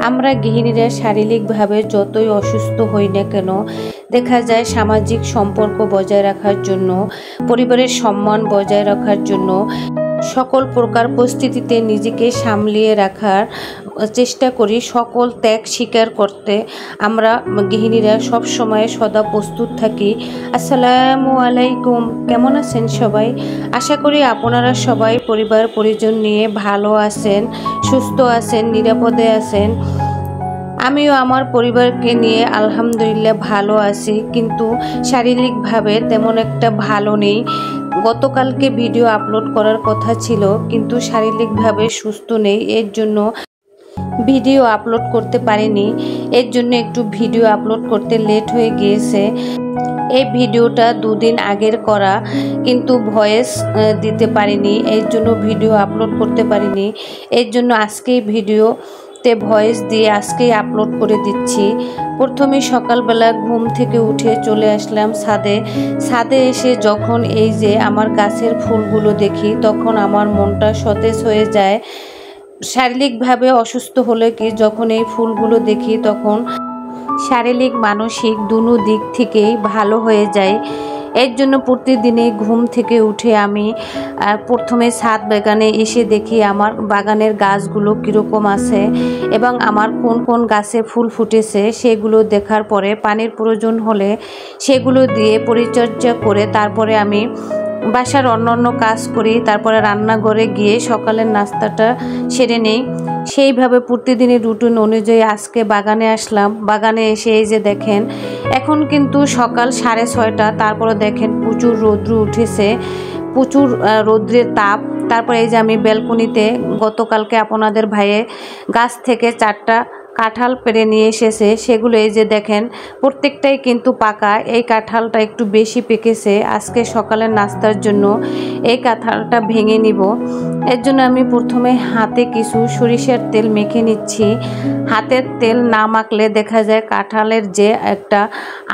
আমরা গৃহিণীরা শারীরিকভাবে যতই অসুস্থ হই না কেন, দেখা যায় সামাজিক সম্পর্ক বজায় রাখার জন্য, পরিবারের সম্মান বজায় রাখার জন্য সকল প্রকার পরিস্থিতিতে নিজেকে সামলিয়ে রাখার চেষ্টা করি। সকল ত্যাগ স্বীকার করতে আমরা গৃহিণীরা সবসময় সদা প্রস্তুত থাকি। আসসালামু আলাইকুম, কেমন আছেন সবাই? আশা করি আপনারা সবাই পরিবার পরিজন নিয়ে ভালো আছেন, সুস্থ আছেন, নিরাপদে আছেন। আমিও আমার পরিবারকে নিয়ে আলহামদুলিল্লাহ ভালো আছি, কিন্তু শারীরিকভাবে তেমন একটা ভালো নেই। গতকালকে ভিডিও আপলোড করার কথা ছিল, কিন্তু শারীরিকভাবে সুস্থ নেই, এর জন্য ভিডিও আপলোড করতে পারিনি। এর জন্য একটু ভিডিও আপলোড করতে লেট হয়ে গিয়েছে। এই ভিডিওটা দুদিন আগের করা, কিন্তু ভয়েস দিতে পারিনি, এর জন্য ভিডিও আপলোড করতে পারিনি। এর জন্য আজকেই ভিডিওতে ভয়েস দিয়ে আজকেই আপলোড করে দিচ্ছি। প্রথমে সকালবেলা ঘুম থেকে উঠে চলে আসলাম ছাদে এসে যখন এই যে আমার গাছের ফুলগুলো দেখি, তখন আমার মনটা সতেজ হয়ে যায়। শারীরিকভাবে অসুস্থ হলে কি যখন এই ফুলগুলো দেখি, তখন শারীরিক মানসিক দুনো দিক থেকেই ভালো হয়ে যায়। এর জন্য প্রতিদিনে ঘুম থেকে উঠে আমি প্রথমে ছাদ বাগানে এসে দেখি আমার বাগানের গাছগুলো কীরকম আছে এবং আমার কোন কোন গাছে ফুল ফুটেছে, সেগুলো দেখার পরে পানির প্রয়োজন হলে সেগুলো দিয়ে পরিচর্যা করে তারপরে আমি বাসার অন্যান্য কাজ করি। তারপরে রান্নাঘরে গিয়ে সকালের নাস্তাটা সেরে নেই। সেইভাবে প্রতিদিনের রুটিন অনুযায়ী আজকে বাগানে আসলাম। বাগানে এসে এই যে দেখেন, এখন কিন্তু সকাল 6:30, তারপরে দেখেন প্রচুর রৌদ্র উঠেছে, প্রচুর রৌদ্রের তাপ। তারপরে এই যে আমি ব্যালকনিতে গতকালকে আপনাদের ভাইয়ে গাছ থেকে 4টা কাঁঠাল পেড়ে নিয়ে এসেছে, সেগুলো এই যে দেখেন প্রত্যেকটাই কিন্তু পাকা। এই কাঁঠালটা একটু বেশি পেকেছে। আজকে সকালের নাস্তার জন্য এই কাঁঠালটা ভেঙে নিব। এর জন্য আমি প্রথমে হাতে কিছু সরিষার তেল মেখে নিচ্ছি। হাতের তেল না মাখলে দেখা যায় কাঁঠালের যে একটা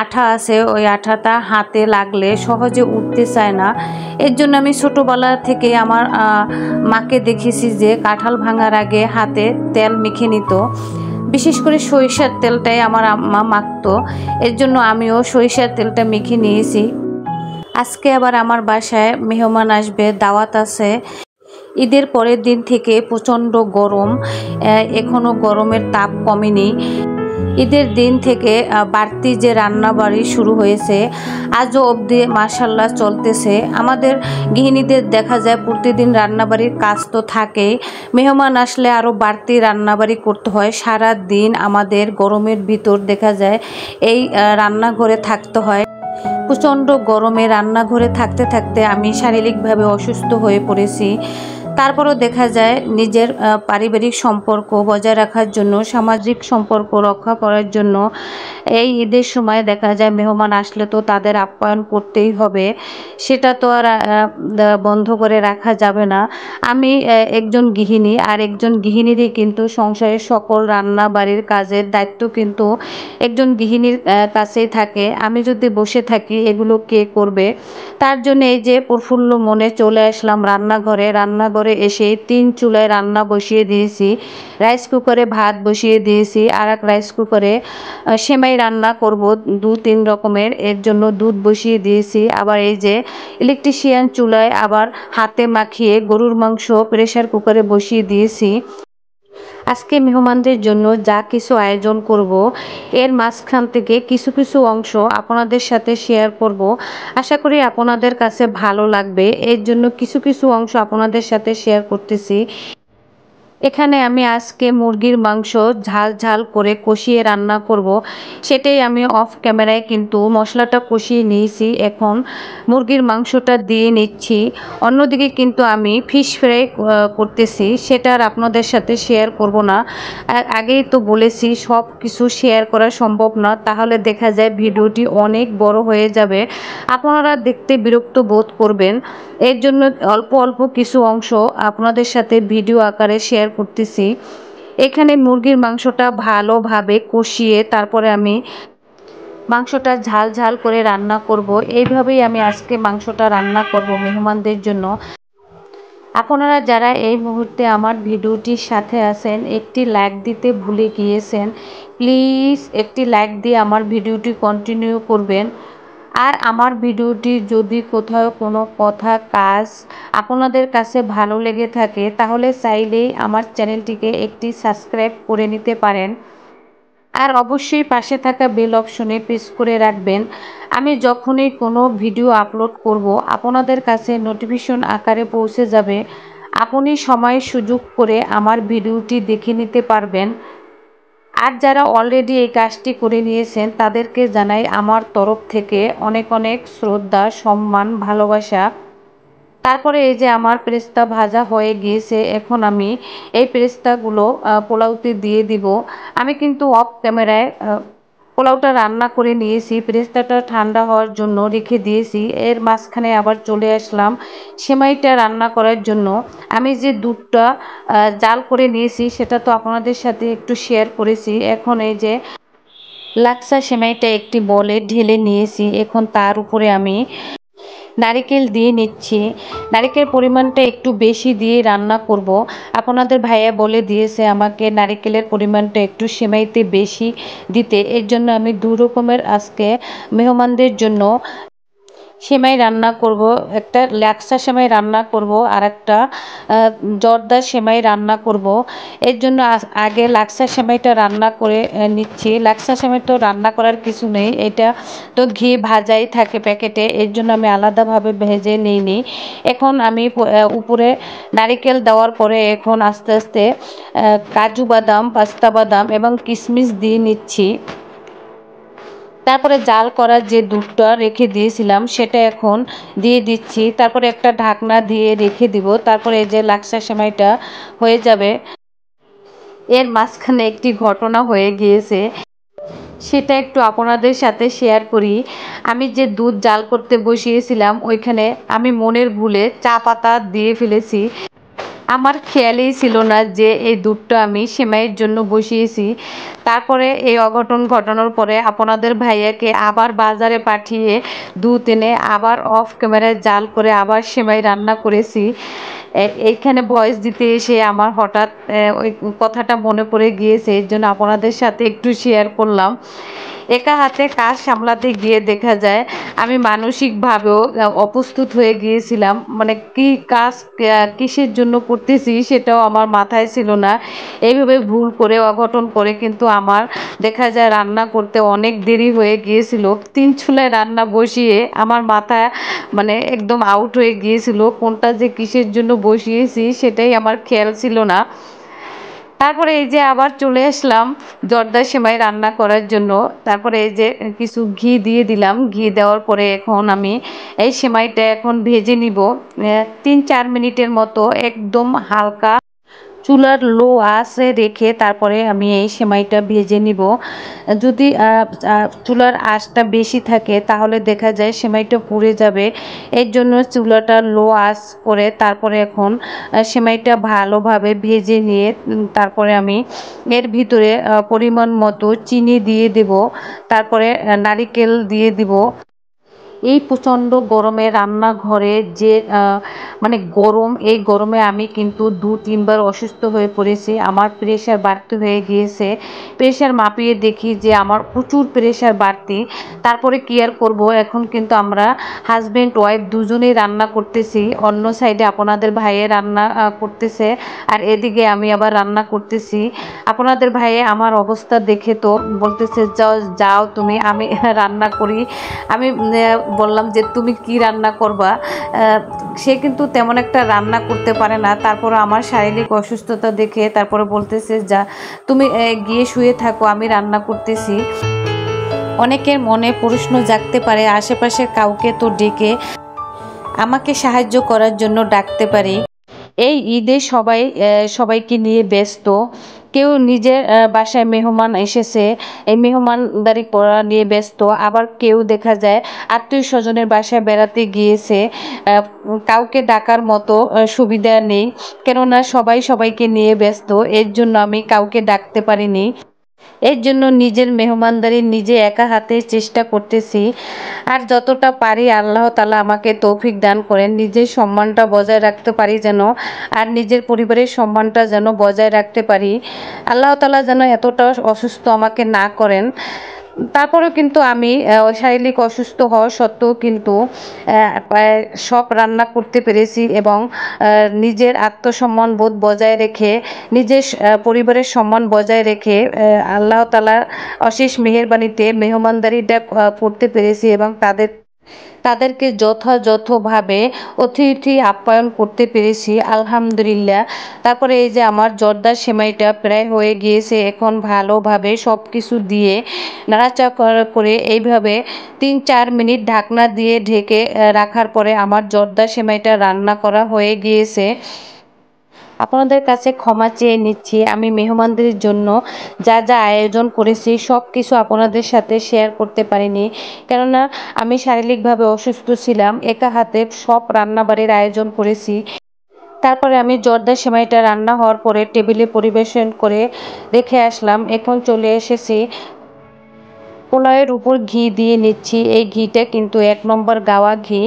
আঠা আছে, ওই আঠাটা হাতে লাগলে সহজে উঠতে চায় না। এর জন্য আমি ছোটোবেলা থেকে আমার মাকে দেখেছি যে কাঁঠাল ভাঙার আগে হাতে তেল মেখে নিত। বিশেষ করে সরিষার তেলটাই আমার আম্মা মাখতো, এর জন্য আমিও সরিষার তেলটা মেখে নিয়েছি। আজকে আবার আমার বাসায় মেহমান আসবে, দাওয়াত আছে। ঈদের পরের দিন থেকে প্রচণ্ড গরম, এখনও গরমের তাপ কমেনি। ঈদের দিন থেকে বাড়তি যে রান্নাবাড়ি শুরু হয়েছে, আজও অবধি মাশাল্লাহ চলতেছে। আমাদের গৃহিণীদের দেখা যায় প্রতিদিন রান্নাবাড়ির কাজ তো থাকেই, মেহমান আসলে আরও বাড়তি রান্নাবাড়ি করতে হয়। সারা দিন আমাদের গরমের ভিতর দেখা যায় এই রান্নাঘরে থাকতে হয়। প্রচণ্ড গরমে রান্নাঘরে থাকতে থাকতে আমি শারীরিকভাবে অসুস্থ হয়ে পড়েছি। তারপরও দেখা যায় নিজের পারিবারিক সম্পর্ক বজায় রাখার জন্য, সামাজিক সম্পর্ক রক্ষা করার জন্য এই ঈদের সময় দেখা যায় মেহমান আসলে তো তাদের আপ্যায়ন করতেই হবে, সেটা তো আর বন্ধ করে রাখা যাবে না। আমি একজন গৃহিণী, আর একজন গৃহিণীরই কিন্তু সংসারের সকল রান্না বাড়ির কাজের দায়িত্ব কিন্তু একজন গৃহিণীর কাছেই থাকে। আমি যদি বসে থাকি এগুলো কে করবে? তার জন্য এই যে প্রফুল্ল মনে চলে আসলাম রান্নাঘরে এসে 3 চুলায় রান্না বসিয়ে দিয়েছি। রাইস কুকারে ভাত বসিয়ে দিয়েছি, আর এক রাইস কুকারে সেমাই রান্না করব 2-3 রকমের, এর জন্য দুধ বসিয়ে দিয়েছি। আবার এই যে ইলেকট্রিশিয়ান চুলায় আবার হাতে মাখিয়ে গরুর মাংস প্রেসার কুকারে বসিয়ে দিয়েছি। আজকে মেহমানদের জন্য যা কিছু আয়োজন করব, এর মাঝখান থেকে কিছু কিছু অংশ আপনাদের সাথে শেয়ার করব। আশা করি আপনাদের কাছে ভালো লাগবে, এর জন্য কিছু কিছু অংশ আপনাদের সাথে শেয়ার করতেছি। এখানে আমি আজকে মুরগির মাংস ঝাল ঝাল করে কষিয়ে রান্না করব, সেটাই আমি অফ ক্যামেরায় কিন্তু মশলাটা কষিয়ে নিয়েছি। এখন মুরগির মাংসটা দিয়ে নিচ্ছি। অন্যদিকে কিন্তু আমি ফিশ ফ্রাই করতেছি, সেটা আর আপনাদের সাথে শেয়ার করব না। আগেই তো বলেছি সব কিছু শেয়ার করা সম্ভব না, তাহলে দেখা যায় ভিডিওটি অনেক বড় হয়ে যাবে, আপনারা দেখতে বিরক্ত বোধ করবেন। এর জন্য অল্প অল্প কিছু অংশ আপনাদের সাথে ভিডিও আকারে শেয়ার করতেছি। এখানে মুরগির মাংসটা ভালোভাবে কষিয়ে তারপরে আমি মাংসটা ঝাল ঝাল করে রান্না করব। এইভাবেই আমি আজকে মাংসটা রান্না করব মেহমানদের জন্য। আপনারা যারা এই মুহূর্তে আমার ভিডিওটির সাথে আছেন একটি লাইক দিতে ভুলে গিয়েছেন, প্লিজ একটি লাইক দিয়ে আমার ভিডিওটি কন্টিনিউ করবেন। আর আমার ভিডিওটি যদি কোথাও কোনো কথা কাজ আপনাদের কাছে ভালো লেগে থাকে তাহলে চাইলেই আমার চ্যানেলটিকে একটি সাবস্ক্রাইব করে নিতে পারেন। আর অবশ্যই পাশে থাকা বেল অপশনে প্রেস করে রাখবেন। আমি যখনই কোনো ভিডিও আপলোড করব আপনাদের কাছে নোটিফিকেশন আকারে পৌঁছে যাবে। আপনি সময় সুযোগ করে আমার ভিডিওটি দেখে নিতে পারবেন। আর যারা অলরেডি এই কাজটি করে নিয়েছেন তাদেরকে জানাই আমার তরফ থেকে অনেক অনেক শ্রদ্ধা, সম্মান, ভালোবাসা। তারপরে এই যে আমার পেরেস্তা ভাজা হয়ে গিয়েছে, এখন আমি এই পেরেস্তাগুলো পোলাওতে দিয়ে দিব। আমি কিন্তু অফ ক্যামেরায় পোলাওটা রান্না করে নিয়েছি, পেরেস্তাটা ঠান্ডা হওয়ার জন্য রেখে দিয়েছি। এর মাঝখানে আবার চলে আসলাম সেমাইটা রান্না করার জন্য। আমি যে দুধটা জাল করে নিয়েছি সেটা তো আপনাদের সাথে একটু শেয়ার করেছি। এখন এই যে লাচ্ছা সেমাইটা একটি বলে ঢেলে নিয়েছি, এখন তার উপরে আমি নারিকেল দিয়ে নিচ্ছি। নারিকেল পরিমাণটা একটু বেশি দিয়ে রান্না করব। আপনাদের ভাইয়া বলে দিয়েছে আমাকে নারিকেলের পরিমাণটা একটু সেমাইতে বেশি দিতে, এর জন্য আমি দু রকমের আজকে মেহমানদের জন্য সেমাই রান্না করব। একটা লাচ্ছা সেমাই রান্না করব আর একটা জর্দা সেমাই রান্না করব। এর জন্য আগে লাচ্ছা সেমাইটা রান্না করে নিচ্ছি। লাচ্ছা সেমাই তো রান্না করার কিছু নেই, এটা তো ঘি ভাজাই থাকে প্যাকেটে, এর জন্য আমি আলাদাভাবে ভেজে নিইনি। এখন আমি উপরে নারিকেল দেওয়ার পরে এখন আস্তে আস্তে কাজু বাদাম, পেস্তা বাদাম এবং কিশমিশ দিয়ে নিচ্ছি। তারপরে জাল করা যে দুধটা রেখে দিয়েছিলাম সেটা এখন দিয়ে দিচ্ছি। তারপরে একটা ঢাকনা দিয়ে রেখে দিব। তারপরে এই যে লাচ্ছা সেমাইটা হয়ে যাবে। এর মাঝখানে একটি ঘটনা হয়ে গিয়েছে, সেটা একটু আপনাদের সাথে শেয়ার করি। আমি যে দুধ জাল করতে বসিয়েছিলাম ওইখানে আমি মনের ভুলে চা পাতা দিয়ে ফেলেছি। আমার খেয়ালই ছিল না যে এই দুধটা আমি সেমাইয়ের জন্য বসিয়েছি। তারপরে এই অঘটন ঘটানোর পরে আপনাদের ভাইয়াকে আবার বাজারে পাঠিয়ে দুধ এনে আবার অফ ক্যামেরায় জাল করে আবার সেমাই রান্না করেছি। এইখানে ভয়েস দিতে এসে আমার হঠাৎ ওই কথাটা মনে পড়ে গিয়েছে, এর জন্য আপনাদের সাথে একটু শেয়ার করলাম। একা হাতে কাজ সামলাতে গিয়ে দেখা যায় আমি মানসিকভাবেও অপ্রস্তুত হয়ে গিয়েছিলাম, মানে কি কাজ কিসের জন্য করতেছি সেটাও আমার মাথায় ছিল না। এইভাবে ভুল করে অঘটন করে কিন্তু আমার দেখা যায় রান্না করতে অনেক দেরি হয়ে গিয়েছিল। 3 চুলায় রান্না বসিয়ে আমার মাথা মানে একদম আউট হয়ে গিয়েছিল, কোনটা যে কিসের জন্য বসিয়েছি সেটাই আমার খেয়াল ছিল না। তারপরে এই যে আবার চলে আসলাম জর্দা সেমাই রান্না করার জন্য। তারপরে এই যে কিছু ঘি দিয়ে দিলাম, ঘি দেওয়ার পরে এখন আমি এই সেমাইটা এখন ভেজে নিব 3-4 মিনিটের মতো একদম হালকা চুলার লো আঁচে রেখে তারপরে আমি এই সেমাইটা ভেজে নিব। যদি চুলার আঁচটা বেশি থাকে তাহলে দেখা যায় সেমাইটা পুড়ে যাবে, এর জন্য চুলাটা লো আঁচ করে তারপরে এখন সেমাইটা ভালোভাবে ভেজে নিয়ে তারপরে আমি এর ভিতরে পরিমাণ মতো চিনি দিয়ে দেব, তারপরে নারিকেল দিয়ে দিব। এই প্রচণ্ড গরমে রান্নাঘরে যে মানে গরম, এই গরমে আমি কিন্তু 2-3 বার অসুস্থ হয়ে পড়েছি। আমার প্রেশার বাড়তি হয়ে গিয়েছে। প্রেশার মাপিয়ে দেখি যে আমার প্রচুর প্রেশার বাড়তি। তারপরে কি আর করব, এখন কিন্তু আমরা হাজব্যান্ড ওয়াইফ দুজনেই রান্না করতেছি। অন্য সাইডে আপনাদের ভাইয়ে রান্না করতেছে আর এদিকে আমি আবার রান্না করতেছি। আপনাদের ভাইয়ে আমার অবস্থা দেখে তো বলতেছে যাও যাও তুমি, আমি রান্না করি। আমি বললাম যে তুমি কি রান্না করবা। সে কিন্তু তেমন একটা রান্না করতে পারে না, তারপরে আমার শারীরিক অসুস্থতা দেখে তারপরে বলতেছে যা তুমি গিয়ে শুয়ে থাকো, আমি রান্না করতেছি। অনেকের মনে প্রশ্ন জাগতে পারে আশেপাশে কাউকে তো ডেকে আমাকে সাহায্য করার জন্য ডাকতে পারি। এই ঈদে সবাইকে নিয়ে ব্যস্ত, কেউ নিজের বাসায় মেহমান এসেছে এই মেহমানদারি করা নিয়ে ব্যস্ত, আবার কেউ দেখা যায় আত্মীয় স্বজনের বাসায় বেড়াতে গিয়েছে। কাউকে ডাকার মতো সুবিধা নেই, কেননা সবাই সবাইকে নিয়ে ব্যস্ত, এর জন্য আমি কাউকে ডাকতে পারিনি। এর জন্য নিজের মেহমানদারি নিজে একা হাতে চেষ্টা করতেছি। আর যতটা পারি আল্লাহ তাআলা আমাকে তৌফিক দান করেন নিজের সম্মানটা বজায় রাখতে পারি যেন, আর নিজের পরিবারের সম্মানটা যেন বজায় রাখতে পারি। আল্লাহ তাআলা যেন এতটা অসুস্থ আমাকে না করেন। তারপরেও কিন্তু আমি শারীরিক অসুস্থ হওয়া সত্ত্বেও কিন্তু প্রায় সব রান্না করতে পেরেছি এবং নিজের আত্মসম্মান বোধ বজায় রেখে নিজের পরিবারের সম্মান বজায় রেখে আল্লাহ তাআলার অশেষ মেহেরবানিতে মেহমানদারিটা করতে পেরেছি এবং তাদেরকে যথাযথভাবে অতিথি আপ্যায়ন করতে পেরেছি আলহামদুলিল্লাহ। তারপরে এই যে আমার জর্দার সেমাইটা প্রায় হয়ে গিয়েছে, এখন ভালোভাবে সব কিছু দিয়ে নাড়াচাড়া করে এইভাবে ৩-৪ মিনিট ঢাকনা দিয়ে ঢেকে রাখার পরে আমার জর্দার সেমাইটা রান্না করা হয়ে গিয়েছে। আপনাদের কাছে ক্ষমা চেয়ে নিচ্ছি, আমি মেহমানদের জন্য যা যা আয়োজন করেছি সব কিছু আপনাদের সাথে শেয়ার করতে পারিনি, কেননা আমি শারীরিকভাবে অসুস্থ ছিলাম। একা হাতে সব রান্নাবাড়ির আয়োজন করেছি। তারপরে আমি জর্দা সেমাইটা রান্না হওয়ার পরে টেবিলে পরিবেশন করে রেখে আসলাম। এখন চলে এসেছি পোলাওয়ের উপর ঘি দিয়ে নিচ্ছি। এই ঘিটা কিন্তু ১ নম্বর গাওয়া ঘি।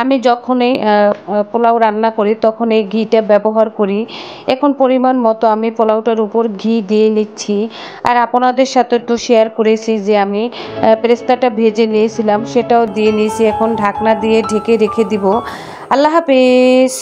আমি যখনই পোলাও রান্না করি তখন এই ঘিটা ব্যবহার করি। এখন পরিমাণ মতো আমি পোলাওটার উপর ঘি দিয়ে নিচ্ছি। আর আপনাদের সাথে তো শেয়ার করেছি যে আমি পেরেস্তাটা ভেজে নিয়েছিলাম, সেটাও দিয়ে নিয়েছি। এখন ঢাকনা দিয়ে ঢেকে রেখে দিব। আল্লাহ হাফেজ।